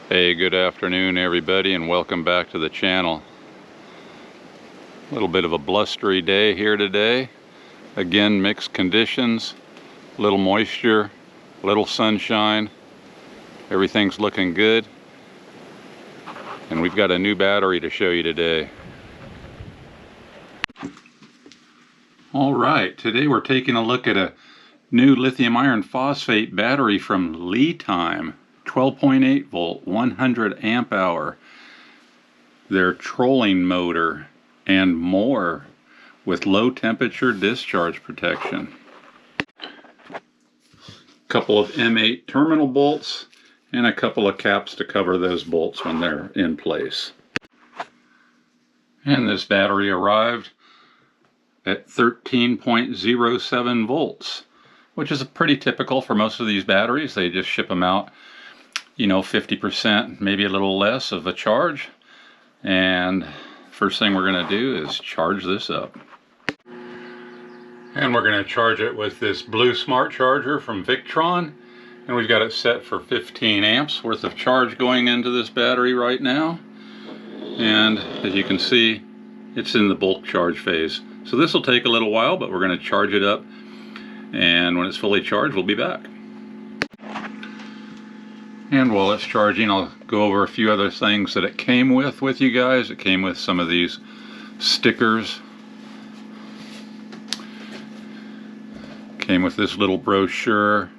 Hey, good afternoon everybody, and welcome back to the channel. A little bit of a blustery day here today. Again, mixed conditions, little moisture, little sunshine. Everything's looking good. And we've got a new battery to show you today. Alright, today we're taking a look at a new lithium iron phosphate battery from LiTime. 12.8 volt, 100 amp hour, their trolling motor, and more with low temperature discharge protection. Couple of M8 terminal bolts and a couple of caps to cover those bolts when they're in place. And this battery arrived at 13.07 volts, which is pretty typical for most of these batteries. They just ship them out, 50%, maybe a little less of a charge. And first thing we're going to do is charge this up. And we're going to charge it with this blue smart charger from Victron. And we've got it set for 15 amps worth of charge going into this battery right now. And as you can see, it's in the bulk charge phase. So this will take a little while, but we're going to charge it up. And when it's fully charged, we'll be back. And while it's charging, I'll go over a few other things that it came with you guys. It came with some of these stickers. Came with this little brochure,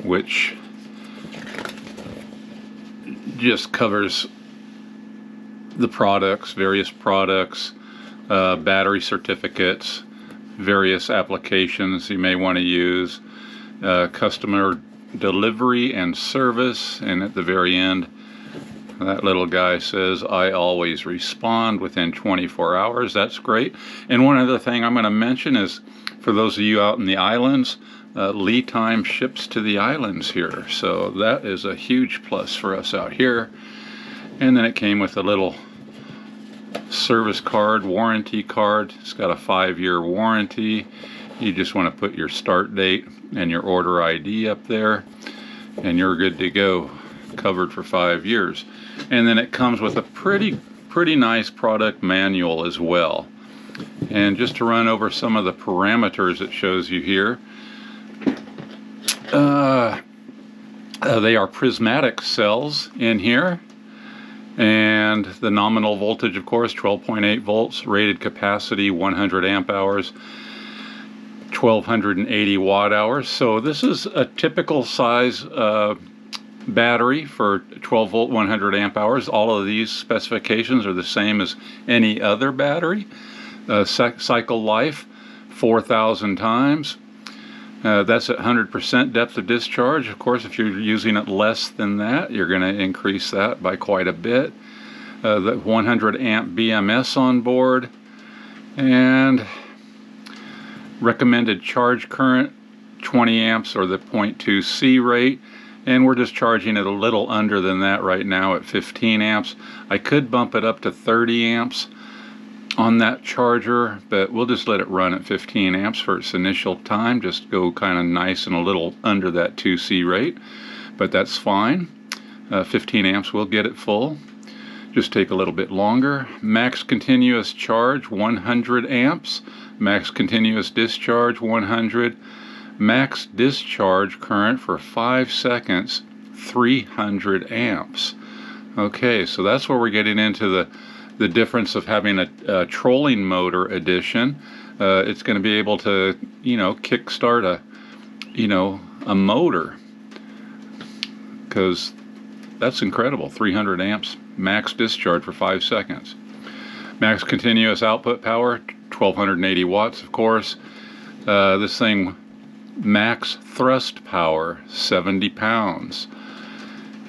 which just covers the products, various products, battery certificates, various applications you may want to use, customer delivery and service, and at the very end that little guy says, "I always respond within 24 hours." That's great. And one other thing I'm going to mention is, for those of you out in the islands, LiTime ships to the islands here, so that is a huge plus for us out here. And then it came with a little service card, warranty card. It's got a 5-year warranty. You just want to put your start date and your order ID up there, and you're good to go, covered for 5 years. And then it comes with a pretty nice product manual as well. And just to run over some of the parameters it shows you here, they are prismatic cells in here. And the nominal voltage, of course, 12.8 volts, rated capacity 100 amp hours, 1280 watt hours. So this is a typical size battery for 12 volt 100 amp hours. All of these specifications are the same as any other battery. Cycle life 4,000 times. That's at 100% depth of discharge. Of course, if you're using it less than that, you're going to increase that by quite a bit. The 100 amp BMS on board, and recommended charge current 20 amps or the 0.2 C rate, and we're just charging it a little under than that right now at 15 amps. I could bump it up to 30 amps on that charger, but we'll just let it run at 15 amps for its initial time. Just go kind of nice and a little under that 2C rate, but that's fine. 15 amps will get it full. Just take a little bit longer. Max continuous charge 100 amps. Max continuous discharge 100. Max discharge current for 5 seconds 300 amps. Okay, so that's where we're getting into the difference of having a trolling motor edition. It's going to be able to, kickstart a motor, because that's incredible. 300 amps max discharge for 5 seconds. Max continuous output power 1280 watts, of course. This thing, max thrust power 70 pounds,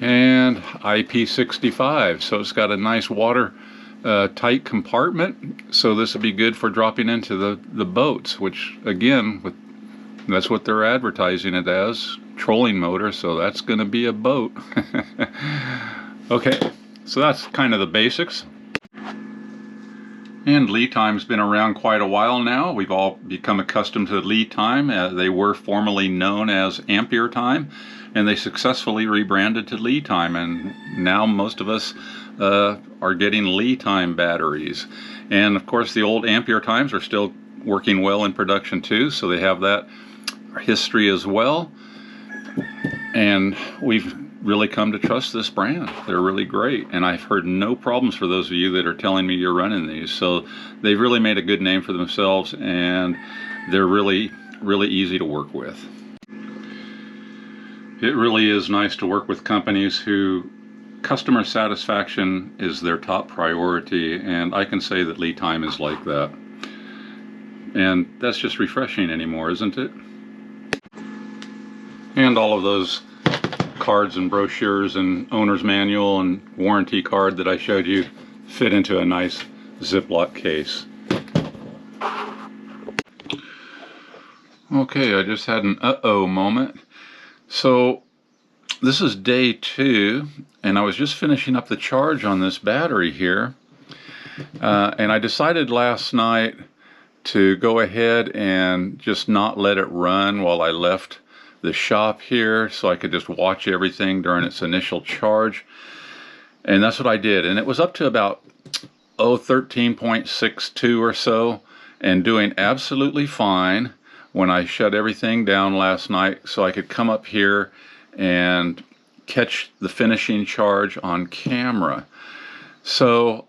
and IP65, so it's got a nice water tight compartment, so this would be good for dropping into the boats, which again, that's what they're advertising it as, trolling motor, so that's going to be a boat. Okay, so that's kind of the basics. And LiTime's been around quite a while now. We've all become accustomed to LiTime. They were formerly known as Ampere Time, and they successfully rebranded to LiTime, and now most of us are getting LiTime batteries. And of course the old Ampere Times are still working well in production too, so they have that history as well. And we've really come to trust this brand. They're really great, and I've heard no problems for those of you that are telling me you're running these. So they've really made a good name for themselves, and they're really easy to work with. It really is nice to work with companies who customer satisfaction is their top priority, and I can say that LiTime is like that. And that's just refreshing anymore, isn't it? And all of those cards and brochures and owner's manual and warranty card that I showed you fit into a nice Ziploc case. Okay, I just had an uh-oh moment. So this is day 2, and I was just finishing up the charge on this battery here, and I decided last night to go ahead and just not let it run while I left the shop here, so I could just watch everything during its initial charge. And that's what I did, and it was up to about 13.62 or so, and doing absolutely fine when I shut everything down last night, so I could come up here and catch the finishing charge on camera. So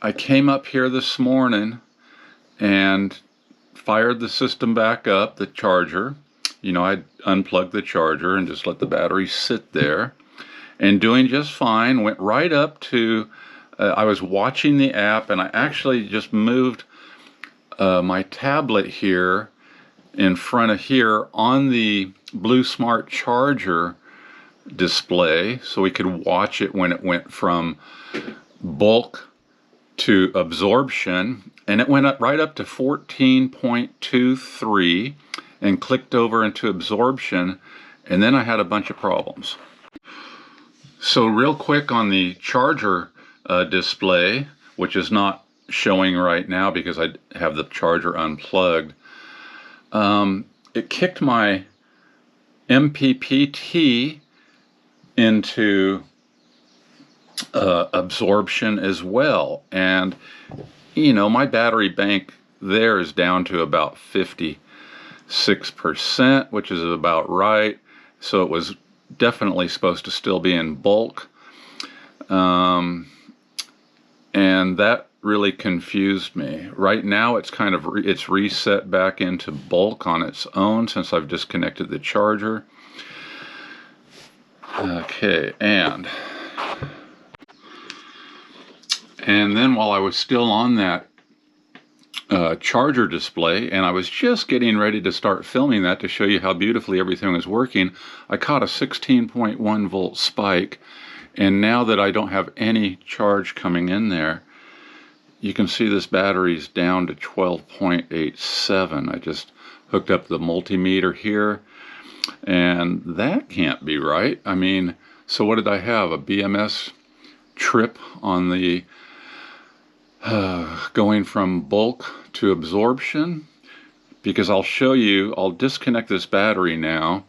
I came up here this morning and fired the system back up, the charger. You know, I'd unplugged the charger and just let the battery sit there, and doing just fine. Went right up to, I was watching the app, and I actually just moved my tablet here in front of here on the Blue Smart charger display, so we could watch it when it went from bulk to absorption, and it went up right up to 14.23 and clicked over into absorption, and then I had a bunch of problems. So real quick on the charger display, which is not showing right now because I have the charger unplugged, it kicked my MPPT into absorption as well, and you know, my battery bank there is down to about 56%, which is about right, so it was definitely supposed to still be in bulk, and that really confused me. Right now it's kind of it's reset back into bulk on its own since I've disconnected the charger. Okay, and then while I was still on that charger display, and I was just getting ready to start filming that to show you how beautifully everything was working, I caught a 16.1 volt spike, and now that I don't have any charge coming in there, you can see this battery's down to 12.87. I just hooked up the multimeter here, and that can't be right. I mean, so what did I have? A BMS trip on the going from bulk to absorption? Because I'll show you, I'll disconnect this battery now,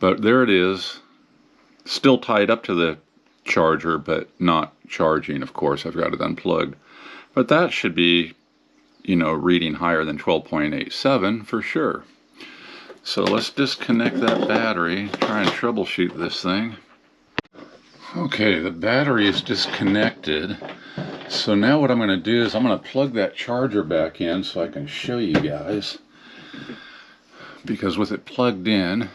but there it is, still tied up to the charger but not charging. Of course, I've got it unplugged, but that should be, you know, reading higher than 12.87 for sure. So let's disconnect that battery, try and troubleshoot this thing. Okay, the battery is disconnected. So now what I'm going to do is I'm going to plug that charger back in so I can show you guys. Because with it plugged in,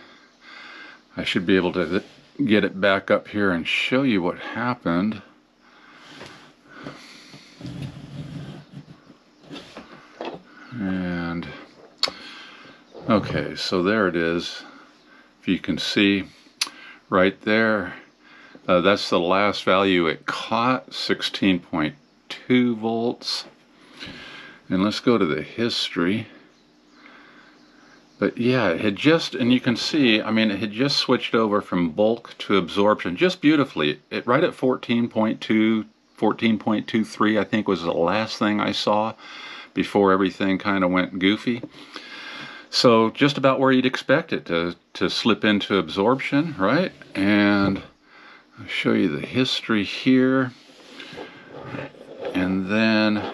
I should be able to get it back up here and show you what happened. And okay, so there it is. If you can see right there, that's the last value it caught, 16.2 volts. And let's go to the history. But yeah, it had just, and you can see, I mean, it had just switched over from bulk to absorption just beautifully. It right at 14.23 14.23 I think was the last thing I saw before everything kind of went goofy. So just about where you'd expect it to slip into absorption, right? And I'll show you the history here. And then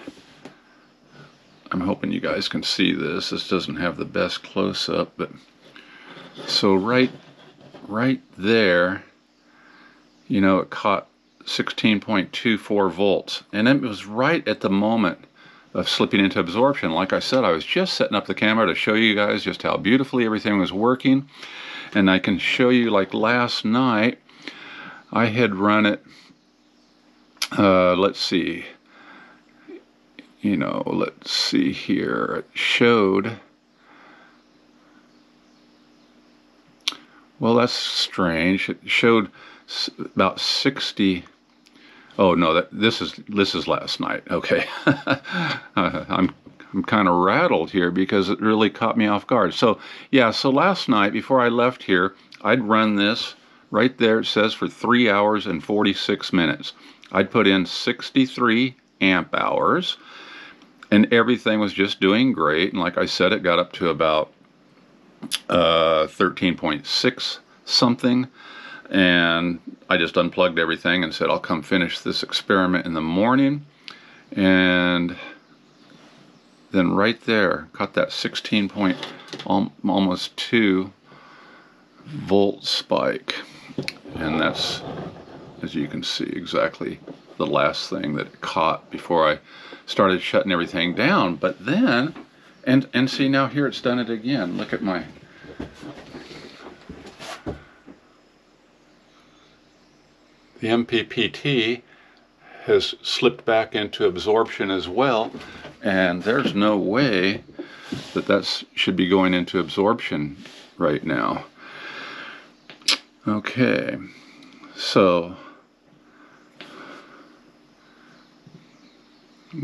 I'm hoping you guys can see this. This doesn't have the best close-up, but so right there, you know, it caught 16.24 volts, and it was right at the moment of slipping into absorption. Like I said, I was just setting up the camera to show you guys just how beautifully everything was working, and I can show you, like last night I had run it, let's see, you know, let's see here, it showed, well, that's strange, it showed about 60. Oh no, this is last night. Okay, I'm kind of rattled here because it really caught me off guard. So yeah, so last night before I left here, I'd run this right there. It says for 3 hours and 46 minutes. I'd put in 63 amp hours, and everything was just doing great. And like I said, it got up to about 13.6 something. And I just unplugged everything and said I'll come finish this experiment in the morning, and then right there caught that 16 point almost 2 volt spike, and that's, as you can see, exactly the last thing that it caught before I started shutting everything down. But then and see, now here it's done it again. Look at my the MPPT has slipped back into absorption as well, and there's no way that should be going into absorption right now. Okay, so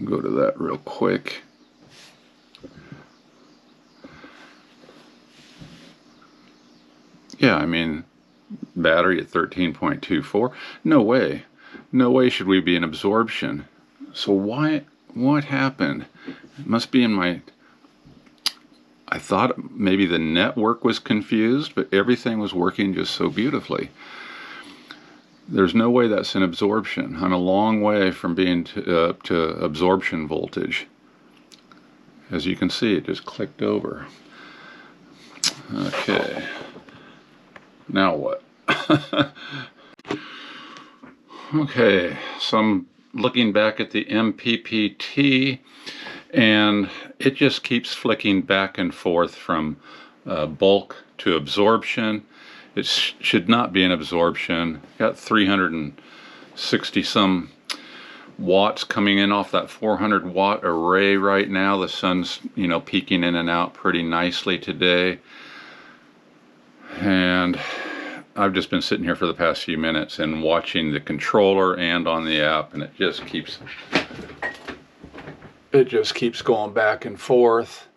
go to that real quick. Yeah, I mean, battery at 13.24, no way should we be in absorption. So what happened? It must be in my, I thought maybe the network was confused, but everything was working just so beautifully. There's no way that's in absorption. I'm a long way from being to absorption voltage. As you can see, it just clicked over. Okay, now what? Okay, so I'm looking back at the MPPT, and it just keeps flicking back and forth from bulk to absorption. It should not be in absorption. Got 360 some watts coming in off that 400 watt array right now. The sun's, you know, peeking in and out pretty nicely today, and I've just been sitting here for the past few minutes and watching the controller and on the app, and it just keeps going back and forth.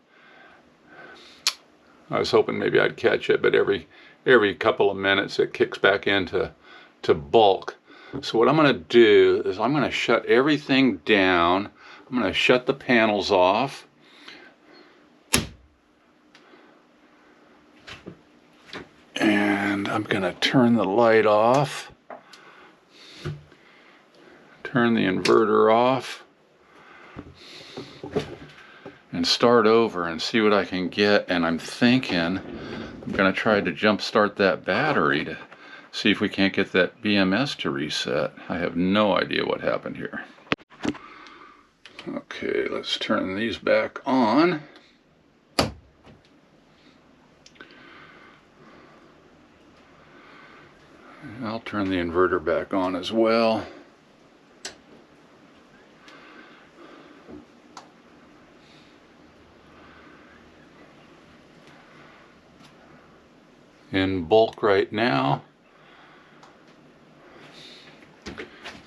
I was hoping maybe I'd catch it, but every couple of minutes it kicks back into bulk. So what I'm going to do is I'm going to shut everything down. I'm going to shut the panels off. And I'm going to turn the light off, turn the inverter off, and start over and see what I can get. And I'm thinking I'm going to try to jump start that battery to see if we can't get that BMS to reset. I have no idea what happened here. Okay, let's turn these back on. I'll turn the inverter back on as well. In bulk right now.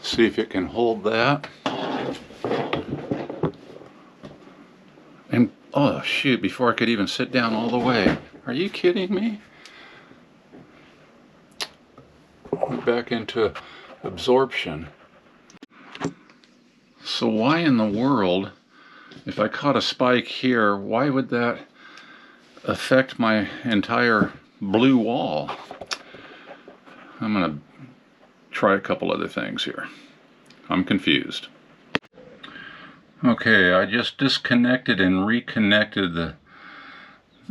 See if it can hold that. And oh shoot, before I could even sit down all the way. Are you kidding me? Back into absorption. So why in the world, if I caught a spike here, why would that affect my entire blue wall? I'm gonna try a couple other things here. I'm confused. Okay, I just disconnected and reconnected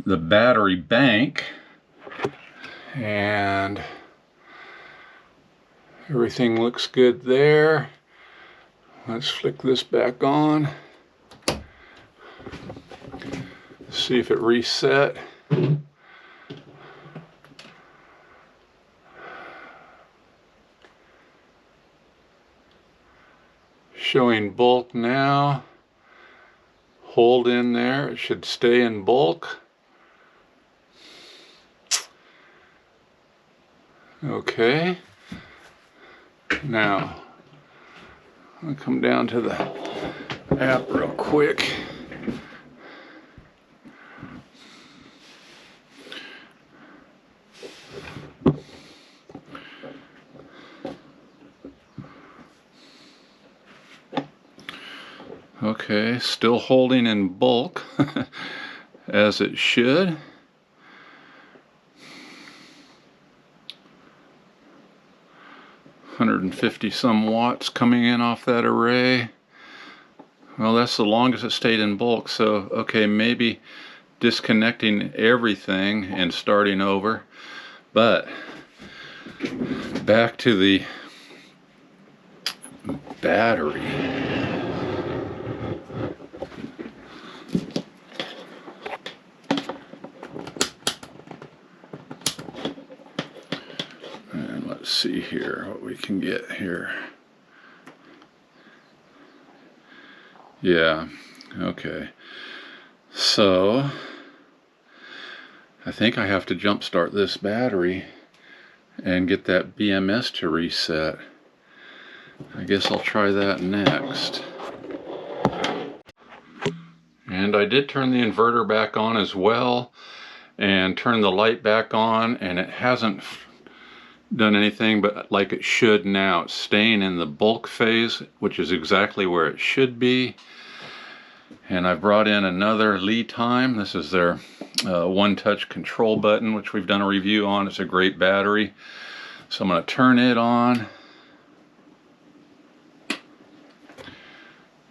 the battery bank, and everything looks good there. Let's flick this back on. See if it reset. Showing bulk now. Hold in there. It should stay in bulk. Okay. Now, I'll come down to the app real quick. Okay, still holding in bulk as it should. $150 some watts coming in off that array. Well, that's the longest it stayed in bulk, so okay, maybe disconnecting everything and starting over. But back to the battery. Let's see here what we can get here. Yeah, okay. So I think I have to jump start this battery and get that BMS to reset. I guess I'll try that next. And I did turn the inverter back on as well and turn the light back on, and it hasn't done anything but like it should now. It's staying in the bulk phase, which is exactly where it should be. And I brought in another LiTime. This is their one-touch control button, which we've done a review on. It's a great battery. So I'm going to turn it on.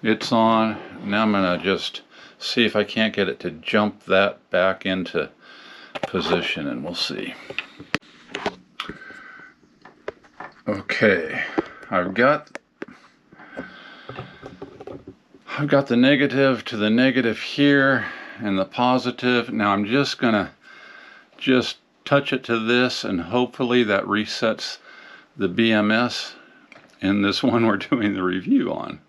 It's on. Now I'm going to just see if I can't get it to jump that back into position, and we'll see. Okay, I've got the negative to the negative here and the positive. Now I'm just gonna touch it to this, and hopefully that resets the BMS in this one we're doing the review on.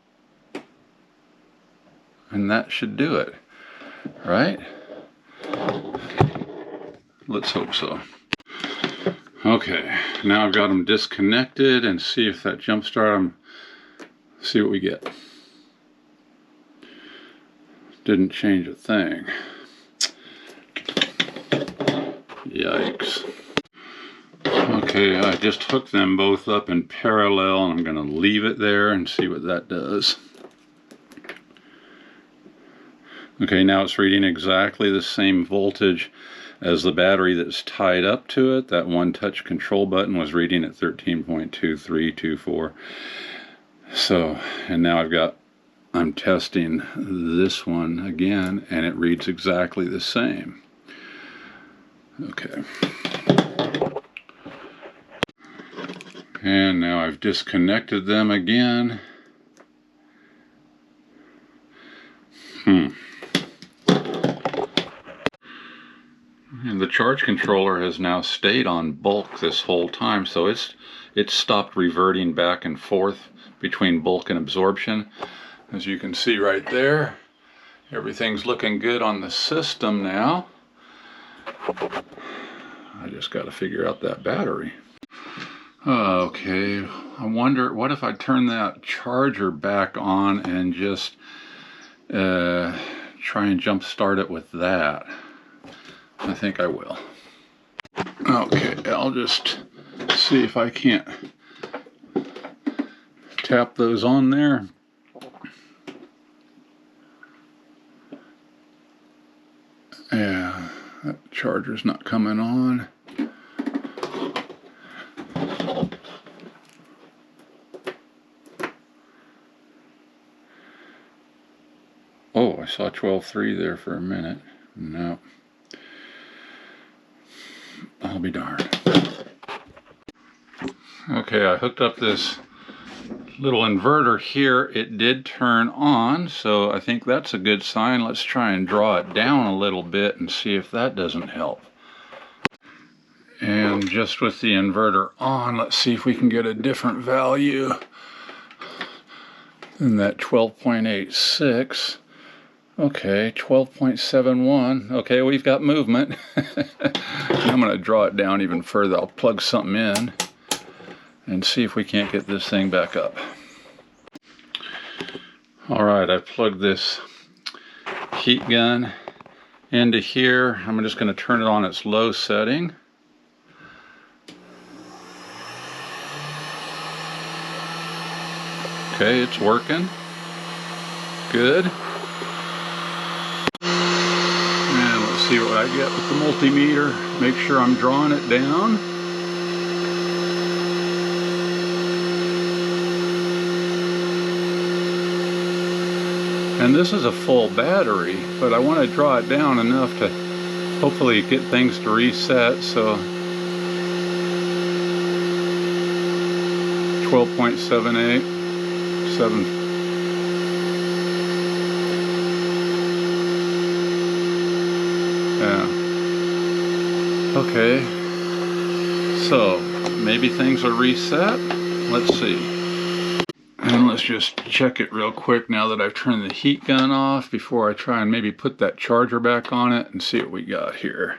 And that should do it, right? Let's hope so. Okay, now I've got them disconnected, and see if that jump start them. See what we get. Didn't change a thing. Yikes. Okay, I just hooked them both up in parallel, and I'm going to leave it there and see what that does. Okay, now it's reading exactly the same voltage as the battery that's tied up to it. That one-touch control button was reading at 13.2324. So, and now I'm testing this one again, and it reads exactly the same. Okay. And now I've disconnected them again. And the charge controller has now stayed on bulk this whole time, so it's stopped reverting back and forth between bulk and absorption. As you can see right there, everything's looking good on the system now. I just got to figure out that battery. Okay, I wonder, what if I turn that charger back on and just try and jump start it with that? I think I will. Okay, I'll just see if I can't tap those on there. charger's not coming on. Oh, I saw 12.3 there for a minute. No. I'll be darned. Okay, I hooked up this little inverter here. It did turn on, so I think that's a good sign. Let's try and draw it down a little bit and see if that doesn't help. And just with the inverter on, let's see if we can get a different value than that 12.86. Okay, 12.71. Okay, we've got movement. I'm going to draw it down even further. I'll plug something in and see if we can't get this thing back up. Alright, I've plugged this heat gun into here. I'm just going to turn it on its low setting. Okay, it's working. Good. And let's see what I get with the multimeter. Make sure I'm drawing it down. And this is a full battery, but I want to draw it down enough to hopefully get things to reset. So 12.78, 7. Yeah. Okay. So maybe things are reset. Let's see. And let's just check it real quick now that I've turned the heat gun off before I try and maybe put that charger back on it and see what we got here.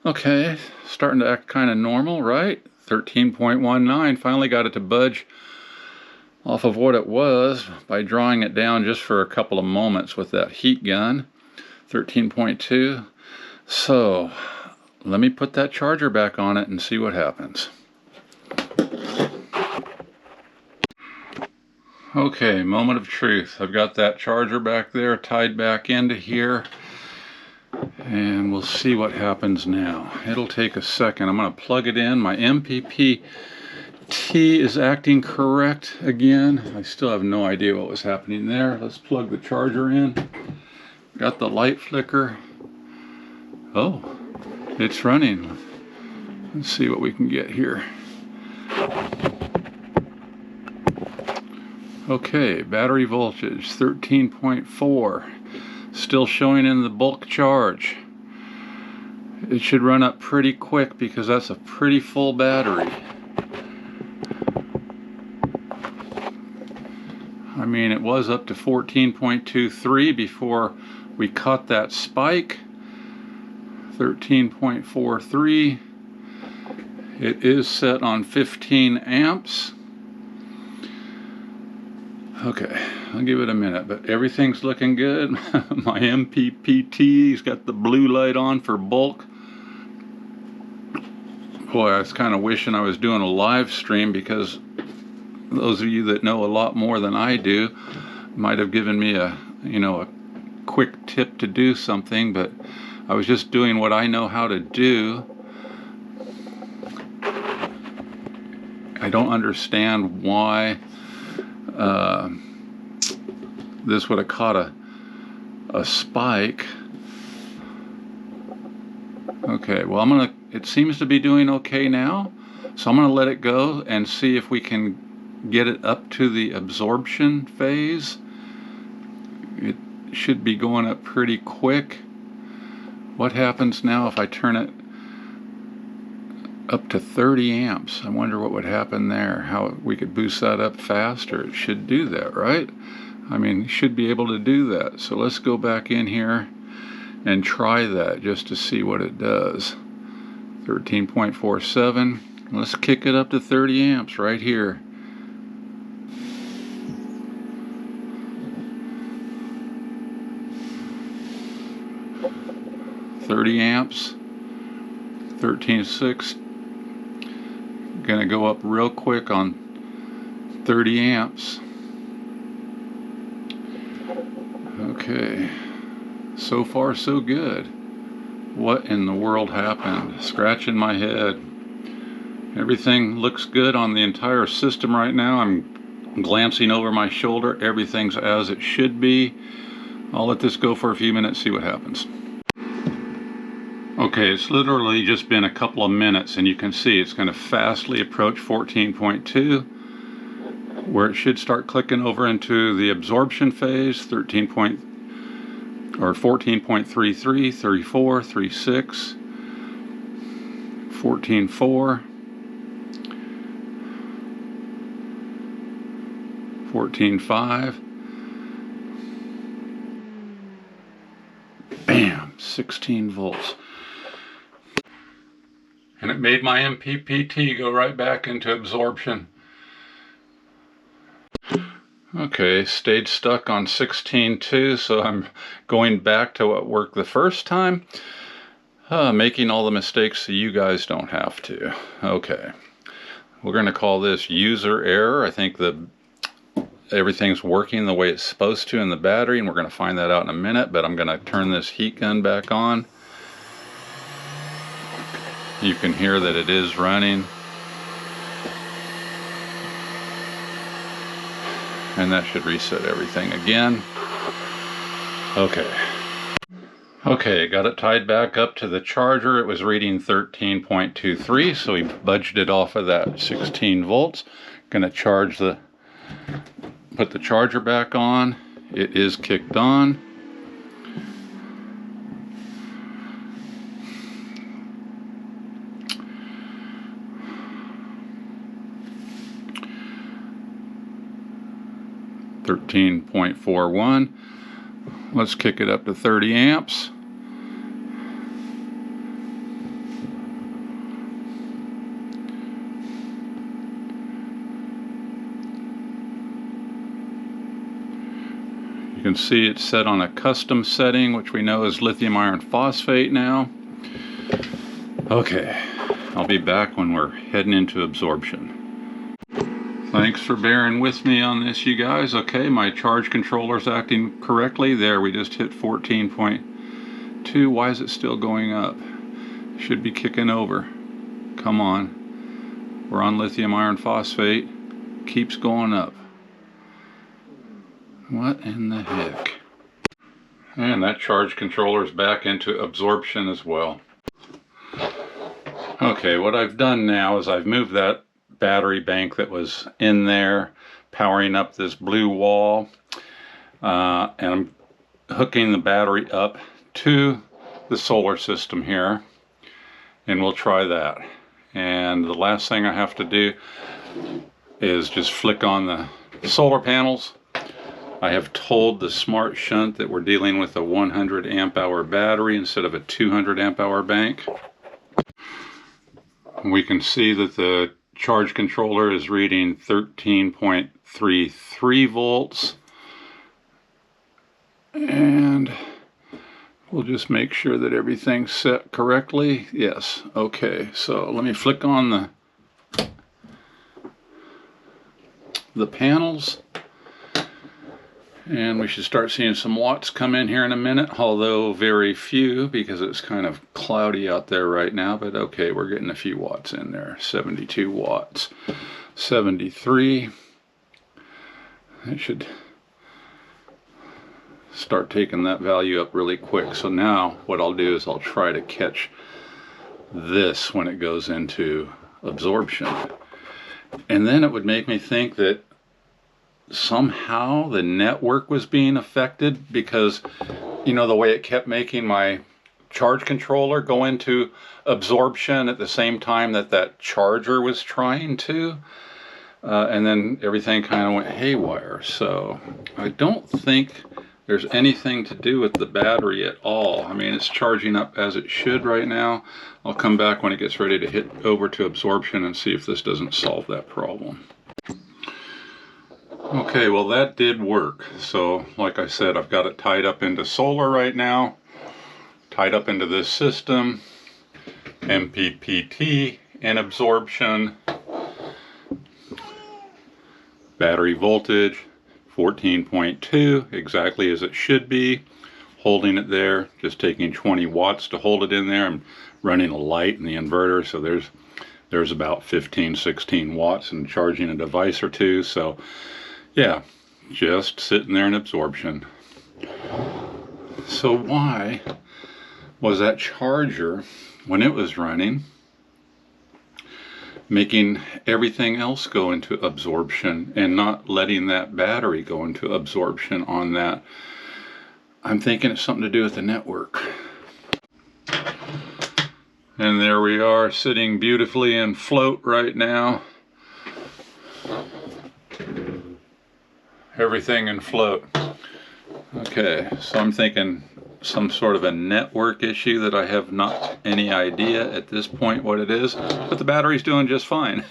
Okay, starting to act kind of normal, right? 13.19, finally got it to budge off of what it was by drawing it down just for a couple of moments with that heat gun. 13.2. So let me put that charger back on it and see what happens. Okay, moment of truth. I've got that charger back there tied back into here, and we'll see what happens now. It'll take a second. I'm going to plug it in. My MPPT is acting correct again. I still have no idea what was happening there. Let's plug the charger in. Got the light flicker. Oh, it's running. Let's see what we can get here. Okay, battery voltage 13.4, still showing in the bulk charge. It should run up pretty quick because that's a pretty full battery. I mean, it was up to 14.23 before we caught that spike. 13.43. It is set on 15 amps. Okay, I'll give it a minute, but everything's looking good. My MPPT's got the blue light on for bulk. Boy, I was kind of wishing I was doing a live stream, because those of you that know a lot more than I do might have given me a quick tip to do something, but I was just doing what I know how to do. I don't understand why this would have caught a spike. Okay, well it seems to be doing okay now, so I'm gonna let it go and see if we can get it up to the absorption phase. It should be going up pretty quick. What happens now if I turn it up to 30 amps? I wonder what would happen there, how we could boost that up faster. It should do that, right? I mean, should be able to do that. So let's go back in here and try that just to see what it does. 13.47. Let's kick it up to 30 amps right here. Amps, 13.6. Gonna go up real quick on 30 amps. Okay, so far so good. What in the world happened? Scratching my head. Everything looks good on the entire system right now. I'm glancing over my shoulder. Everything's as it should be. I'll let this go for a few minutes, see what happens. Okay, it's literally just been a couple of minutes, and you can see it's going to fastly approach 14.2, where it should start clicking over into the absorption phase, 14.33, 34, 36, 14.4, 14.5, bam, 16 volts. And it made my MPPT go right back into absorption. Okay, stayed stuck on 16.2, so I'm going back to what worked the first time, making all the mistakes so you guys don't have to. Okay, we're going to call this user error. I think everything's working the way it's supposed to in the battery, and we're going to find that out in a minute, but I'm going to turn this heat gun back on. You can hear that it is running. And that should reset everything again. Okay, got it tied back up to the charger. It was reading 13.23, so we budged it off of that 16 volts. Gonna put the charger back on. It is kicked on. .41. Let's kick it up to 30 amps. You can see it's set on a custom setting, which we know is lithium iron phosphate now. Okay, I'll be back when we're heading into absorption. Thanks for bearing with me on this, you guys. Okay, my charge controller's acting correctly. There, we just hit 14.2. Why is it still going up? Should be kicking over. Come on. We're on lithium iron phosphate. Keeps going up. What in the heck? And that charge controller's back into absorption as well. Okay, what I've done now is I've moved that battery bank that was in there powering up this blue wall, and I'm hooking the battery up to the solar system here, and we'll try that. And the last thing I have to do is just flick on the solar panels. I have told the smart shunt that we're dealing with a 100 amp hour battery instead of a 200 amp hour bank. We can see that the charge controller is reading 13.33 volts, and we'll just make sure that everything's set correctly. Yes, okay, so let me flick on the panels, and we should start seeing some watts come in here in a minute, although very few because it's kind of cloudy out there right now. But okay, we're getting a few watts in there. 72 watts, 73. It should start taking that value up really quick. So now what I'll do is I'll try to catch this when it goes into absorption, and then it would make me think that somehow the network was being affected, because you know the way it kept making my charge controller go into absorption at the same time that that charger was trying to, and then everything kind of went haywire. So I don't think there's anything to do with the battery at all. I mean, it's charging up as it should right now. I'll come back when it gets ready to hit over to absorption and see if this doesn't solve that problem. Okay, well that did work. So like I said, I've got it tied up into solar right now, tied up into this system, MPPT and absorption, battery voltage 14.2, exactly as it should be, holding it there, just taking 20 watts to hold it in there. I'm running a light in the inverter, so there's about 15, 16 watts, and charging a device or two. So yeah, just sitting there in absorption. So why was that charger, when it was running, making everything else go into absorption and not letting that battery go into absorption on that? I'm thinking it's something to do with the network. And there we are, sitting beautifully in float right now. Everything in float. Okay, so I'm thinking some sort of a network issue that I have not any idea at this point what it is, but the battery's doing just fine.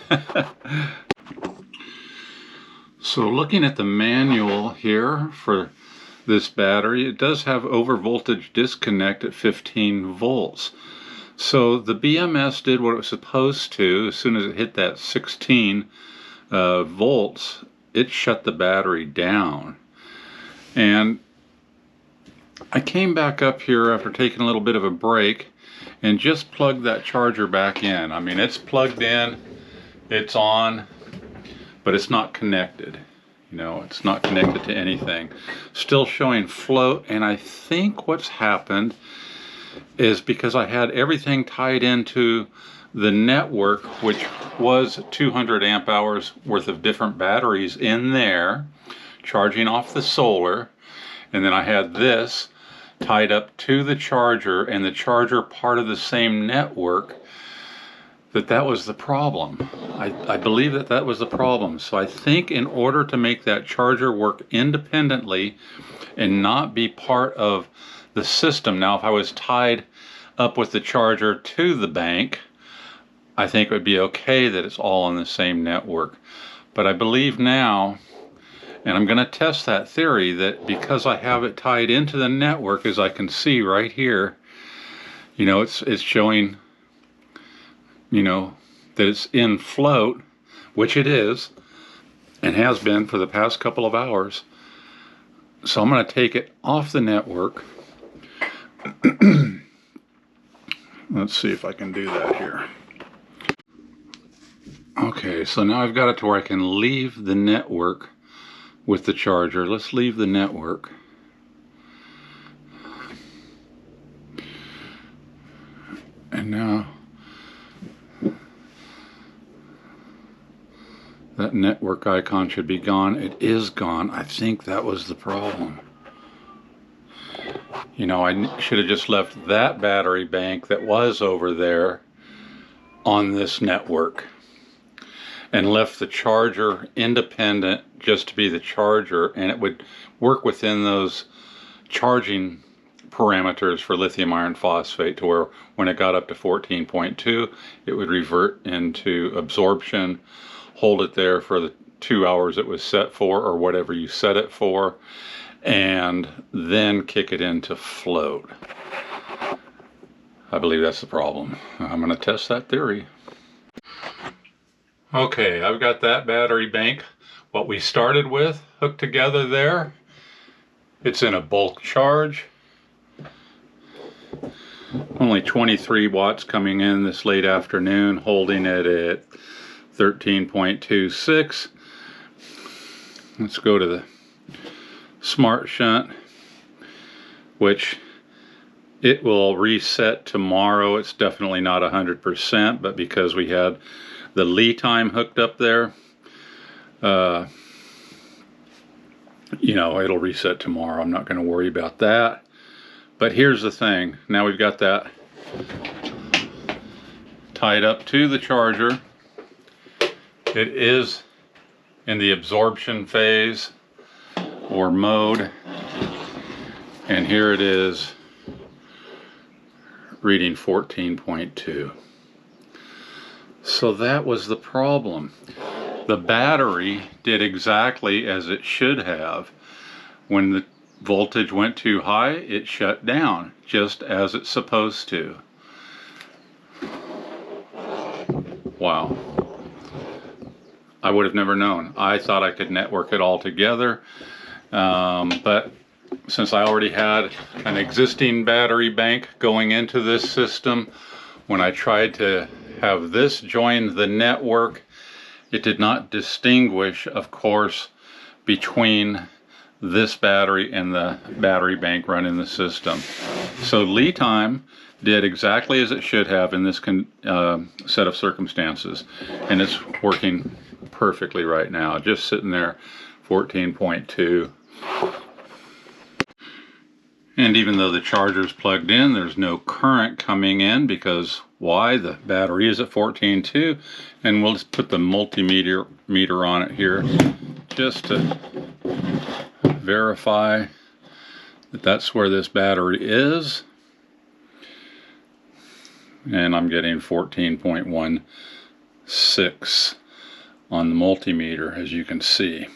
So looking at the manual here for this battery, it does have overvoltage disconnect at 15 volts. So the BMS did what it was supposed to. As soon as it hit that 16 volts, it shut the battery down. And I came back up here after taking a little bit of a break and just plugged that charger back in. I mean, it's plugged in, it's on, but it's not connected. You know, it's not connected to anything. Still showing float, and I think what's happened is because I had everything tied into the network, which was 200 amp hours worth of different batteries in there, charging off the solar, and then I had this tied up to the charger, and the charger part of the same network, that was the problem. I believe that was the problem. So I think in order to make that charger work independently and not be part of the system, now if I was tied up with the charger to the bank, I think it would be okay that it's all on the same network. But I believe now, and I'm going to test that theory, that because I have it tied into the network, as I can see right here, you know, it's showing, you know, that it's in float, which it is, and has been for the past couple of hours. So I'm going to take it off the network. Let's see if I can do that here. Okay, so now I've got it to where I can leave the network with the charger. Let's leave the network. And now that network icon should be gone. It is gone. I think that was the problem. You know, I should have just left that battery bank that was over there on this network and left the charger independent just to be the charger, and it would work within those charging parameters for lithium iron phosphate, to where when it got up to 14.2 it would revert into absorption, hold it there for the 2 hours it was set for, or whatever you set it for, and then kick it into float. I believe that's the problem. I'm going to test that theory. Okay, I've got that battery bank, what we started with, hooked together there. It's in a bulk charge. Only 23 watts coming in this late afternoon, holding it at 13.26. Let's go to the smart shunt, which it will reset tomorrow. It's definitely not 100%, but because we had the LiTime hooked up there, you know, it'll reset tomorrow. I'm not going to worry about that. But here's the thing. Now we've got that tied up to the charger. It is in the absorption phase or mode, and here it is reading 14.2. So that was the problem. The battery did exactly as it should have. When the voltage went too high, it shut down, just as it's supposed to. Wow. I would have never known. I thought I could network it all together, but since I already had an existing battery bank going into this system, when I tried to have this join the network, it did not distinguish, of course, between this battery and the battery bank running the system. So LiTime did exactly as it should have in this set of circumstances, and it's working perfectly right now, just sitting there 14.2. And even though the charger's plugged in, there's no current coming in, because why? The battery is at 14.2, and we'll just put the multimeter on it here just to verify that that's where this battery is. And I'm getting 14.16 on the multimeter, as you can see.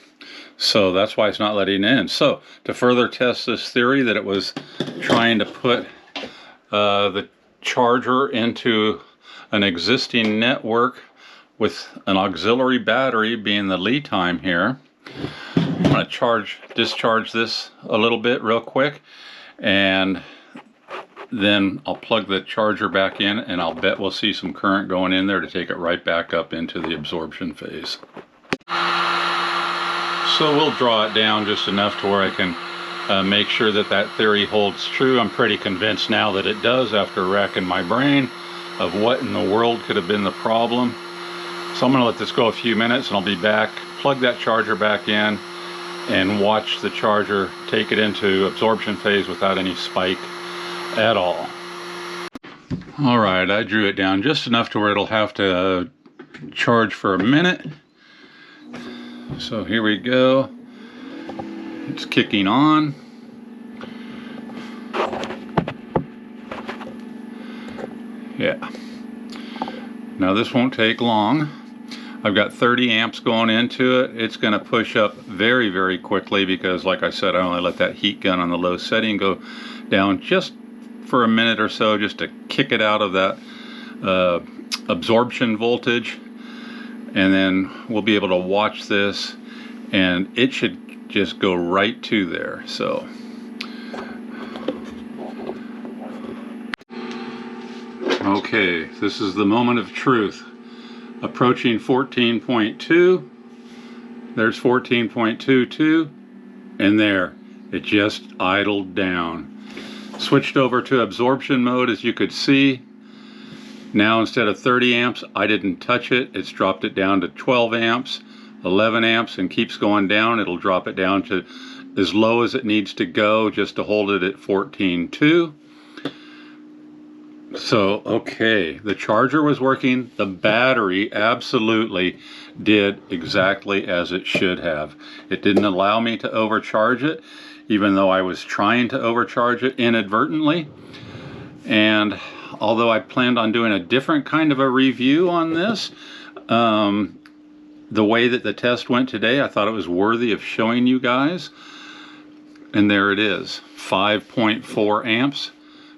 So that's why it's not letting in. So to further test this theory that it was trying to put the charger into an existing network with an auxiliary battery, being the LiTime here, I'm going to discharge this a little bit real quick, and then I'll plug the charger back in, and I'll bet we'll see some current going in there to take it right back up into the absorption phase. So we'll draw it down just enough to where I can make sure that that theory holds true. I'm pretty convinced now that it does, after racking my brain of what in the world could have been the problem. So I'm going to let this go a few minutes, and I'll be back, plug that charger back in, and watch the charger take it into absorption phase without any spike at all. Alright, I drew it down just enough to where it'll have to charge for a minute. So here we go. It's kicking on. Yeah. Now this won't take long. I've got 30 amps going into it. It's going to push up very, very quickly because, like I said, I only let that heat gun on the low setting go down just for a minute or so, just to kick it out of that absorption voltage. And then we'll be able to watch this, and it should just go right to there. So okay, this is the moment of truth. Approaching 14.2. There's 14.22, and there, it just idled down. Switched over to absorption mode, as you could see. Now instead of 30 amps, I didn't touch it. It's dropped it down to 12 amps, 11 amps, and keeps going down. It'll drop it down to as low as it needs to go just to hold it at 14.2. So, okay, the charger was working. The battery absolutely did exactly as it should have. It didn't allow me to overcharge it, even though I was trying to overcharge it inadvertently. And although I planned on doing a different kind of a review on this, the way that the test went today, I thought it was worthy of showing you guys. And there it is, 5.4 amps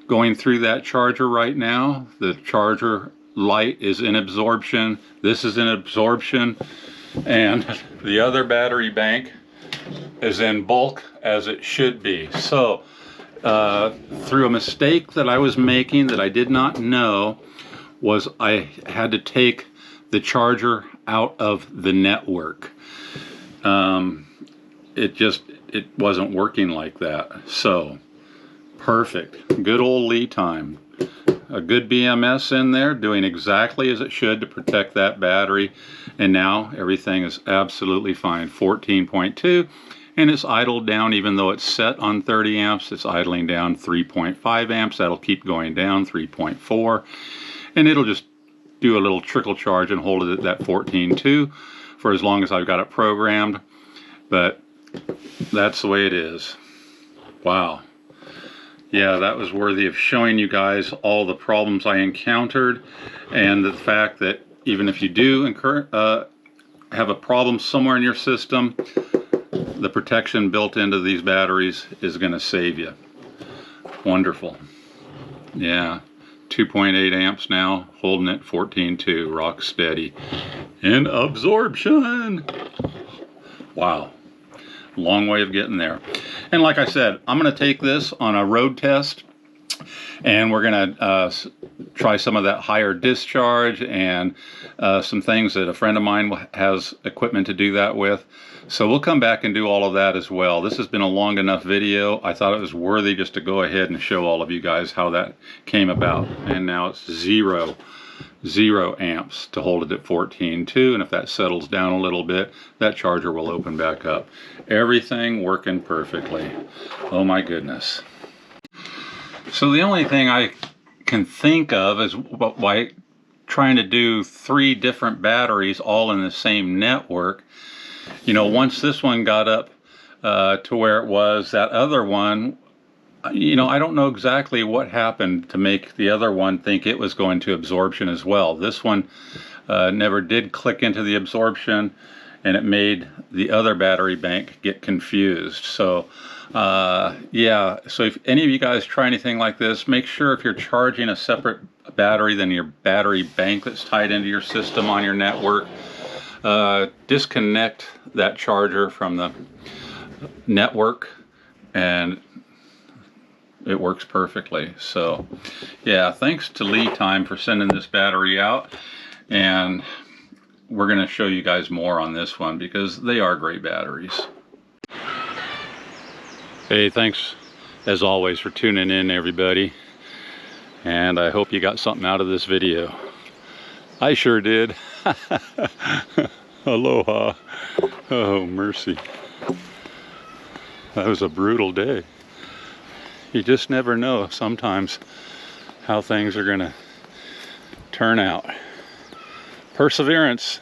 going through that charger right now. The charger light is in absorption. This is in absorption. And the other battery bank is in bulk, as it should be. So through a mistake that I was making that I did not know, was I had to take the charger out of the network. It wasn't working like that. So perfect, good old LiTime. A good BMS in there doing exactly as it should to protect that battery, and now everything is absolutely fine. 14.2, and it's idled down. Even though it's set on 30 amps, it's idling down 3.5 amps. That'll keep going down, 3.4, and it'll just do a little trickle charge and hold it at that 14.2 for as long as I've got it programmed. But that's the way it is. Wow. Yeah, that was worthy of showing you guys all the problems I encountered, and the fact that even if you do have a problem somewhere in your system, the protection built into these batteries is going to save you. Wonderful. Yeah, 2.8 amps now, holding it 14.2, rock steady. And absorption! Wow. long way of getting there. And like I said, I'm going to take this on a road test, and we're going to try some of that higher discharge and some things that a friend of mine has equipment to do that with. So we'll come back and do all of that as well. This has been a long enough video. I thought it was worthy just to go ahead and show all of you guys how that came about. And now it's zero amps to hold it at 14.2, and if that settles down a little bit, that charger will open back up. Everything working perfectly. Oh my goodness. So the only thing I can think of is why trying to do 3 different batteries all in the same network. You know, once this one got up to where it was, that other one, you know, I don't know exactly what happened to make the other one think it was going to absorption as well. This one never did click into the absorption, and it made the other battery bank get confused. So yeah, so if any of you guys try anything like this, make sure if you're charging a separate battery than your battery bank that's tied into your system on your network, disconnect that charger from the network, and it works perfectly. So yeah, thanks to LiTime for sending this battery out, and we're going to show you guys more on this one because they are great batteries. Hey, thanks as always for tuning in, everybody, and I hope you got something out of this video. I sure did. Aloha. Oh mercy, that was a brutal day. You just never know sometimes how things are gonna turn out. Perseverance